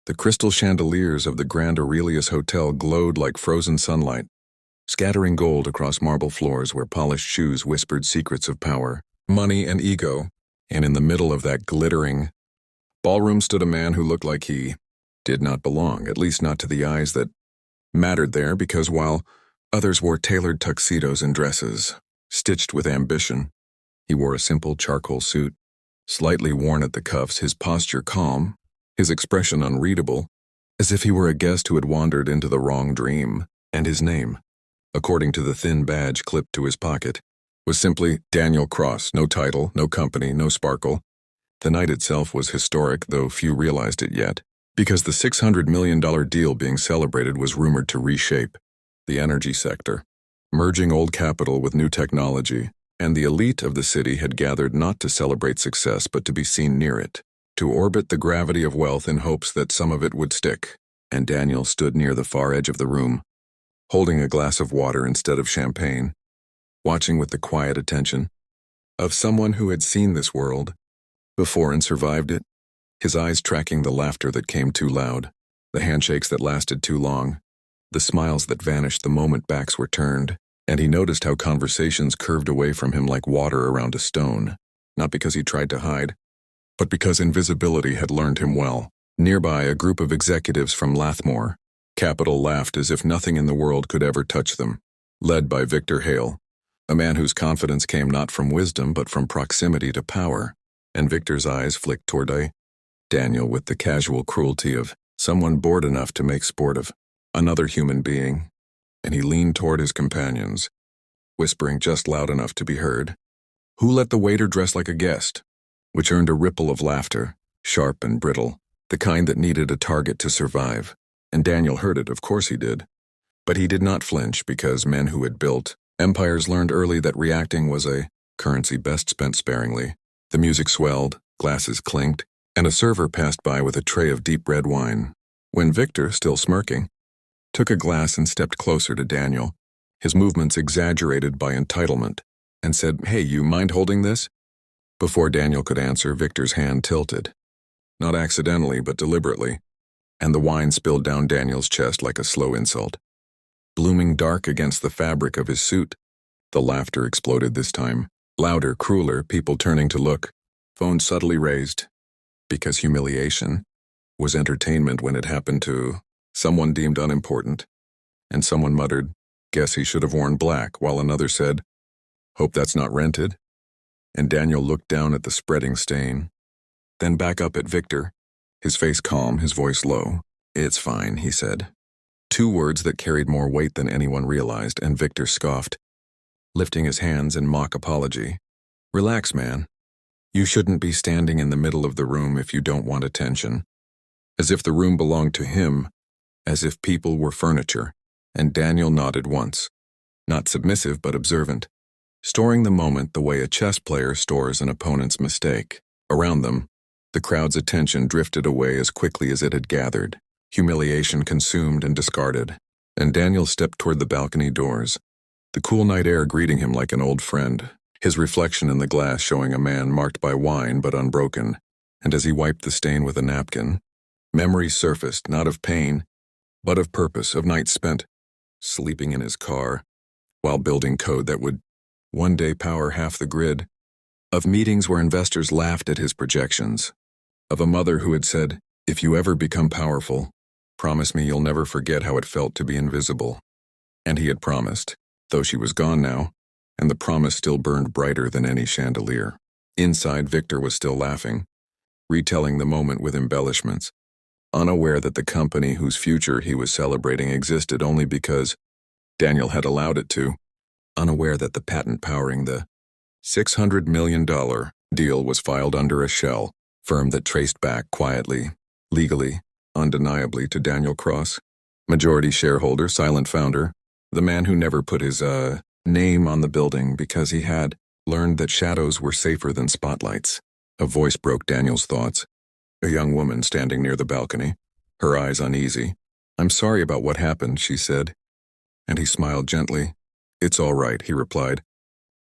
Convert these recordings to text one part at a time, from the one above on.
The crystal chandeliers of the Grand Aurelius Hotel glowed like frozen sunlight, scattering gold across marble floors where polished shoes whispered secrets of power, money, and ego. And in the middle of that glittering ballroom stood a man who looked like he did not belong, at least not to the eyes that mattered there, because while others wore tailored tuxedos and dresses, stitched with ambition, he wore a simple charcoal suit, slightly worn at the cuffs, his posture calm, his expression unreadable, as if he were a guest who had wandered into the wrong dream. And his name, according to the thin badge clipped to his pocket, was simply Daniel Cross. No title, no company, no sparkle. The night itself was historic, though few realized it yet, because the $600 million deal being celebrated was rumored to reshape the energy sector, merging old capital with new technology, and the elite of the city had gathered not to celebrate success but to be seen near it, to orbit the gravity of wealth in hopes that some of it would stick. And Daniel stood near the far edge of the room, holding a glass of water instead of champagne, watching with the quiet attention of someone who had seen this world before and survived it, his eyes tracking the laughter that came too loud, the handshakes that lasted too long, the smiles that vanished the moment backs were turned, and he noticed how conversations curved away from him like water around a stone, not because he tried to hide, but because invisibility had learned him well. Nearby, a group of executives from Lathmore Capital laughed as if nothing in the world could ever touch them, led by Victor Hale, a man whose confidence came not from wisdom but from proximity to power, and Victor's eyes flicked toward Daniel with the casual cruelty of someone bored enough to make sport of another human being, and he leaned toward his companions, whispering just loud enough to be heard, "Who let the waiter dress like a guest?" which earned a ripple of laughter, sharp and brittle, the kind that needed a target to survive. And Daniel heard it, of course he did. But he did not flinch, because men who had built empires learned early that reacting was a currency best spent sparingly. The music swelled, glasses clinked, and a server passed by with a tray of deep red wine, when Victor, still smirking, took a glass and stepped closer to Daniel, his movements exaggerated by entitlement, and said, "Hey, you mind holding this?" Before Daniel could answer, Victor's hand tilted. Not accidentally, but deliberately, and the wine spilled down Daniel's chest like a slow insult. Blooming dark against the fabric of his suit, the laughter exploded this time, louder, crueler, people turning to look, phones subtly raised, because humiliation was entertainment when it happened to someone deemed unimportant, and someone muttered, "Guess he should have worn black," while another said, "Hope that's not rented." And Daniel looked down at the spreading stain, then back up at Victor, his face calm, his voice low. "It's fine," he said. Two words that carried more weight than anyone realized, and Victor scoffed, lifting his hands in mock apology. "Relax, man. You shouldn't be standing in the middle of the room if you don't want attention." As if the room belonged to him, as if people were furniture, and Daniel nodded once, not submissive but observant, storing the moment the way a chess player stores an opponent's mistake. Around them, the crowd's attention drifted away as quickly as it had gathered, humiliation consumed and discarded, and Daniel stepped toward the balcony doors, the cool night air greeting him like an old friend, his reflection in the glass showing a man marked by wine but unbroken, and as he wiped the stain with a napkin, memories surfaced, not of pain, but of purpose, of nights spent sleeping in his car, while building code that would one day power half the grid, of meetings where investors laughed at his projections, of a mother who had said, "If you ever become powerful, promise me you'll never forget how it felt to be invisible." And he had promised, though she was gone now, and the promise still burned brighter than any chandelier. Inside, Victor was still laughing, retelling the moment with embellishments, unaware that the company whose future he was celebrating existed only because Daniel had allowed it to, unaware that the patent powering the $600 million deal was filed under a shell firm that traced back quietly, legally, undeniably to Daniel Cross, majority shareholder, silent founder, the man who never put his name on the building because he had learned that shadows were safer than spotlights. A voice broke Daniel's thoughts, a young woman standing near the balcony, her eyes uneasy. "I'm sorry about what happened," she said, and he smiled gently. "It's all right," he replied,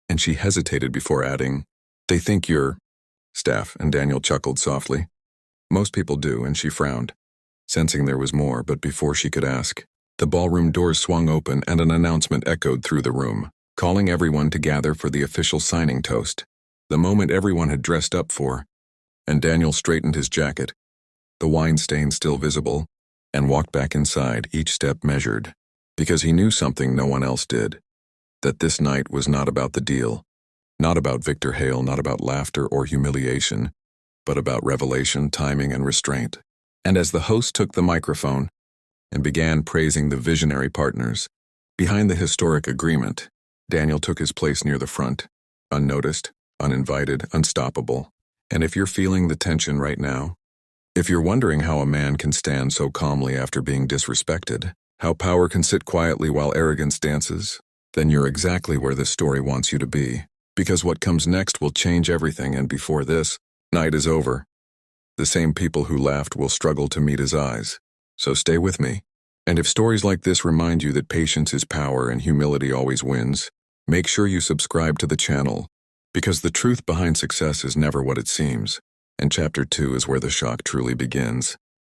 and she hesitated before adding, "They think you're staff," and Daniel chuckled softly. "Most people do," and she frowned. sensing there was more, but before she could ask, the ballroom doors swung open and an announcement echoed through the room, calling everyone to gather for the official signing toast, the moment everyone had dressed up for. And Daniel straightened his jacket, the wine stain still visible, and walked back inside, each step measured, because he knew something no one else did, that this night was not about the deal, not about Victor Hale, not about laughter or humiliation, but about revelation, timing, and restraint. And as the host took the microphone and began praising the visionary partners behind the historic agreement, Daniel took his place near the front, unnoticed, uninvited, unstoppable. And if you're feeling the tension right now, if you're wondering how a man can stand so calmly after being disrespected, how power can sit quietly while arrogance dances, then you're exactly where this story wants you to be. Because what comes next will change everything, and before this night is over, the same people who laughed will struggle to meet his eyes. So stay with me. And if stories like this remind you that patience is power and humility always wins, make sure you subscribe to the channel, because the truth behind success is never what it seems, and Chapter 2 is where the shock truly begins.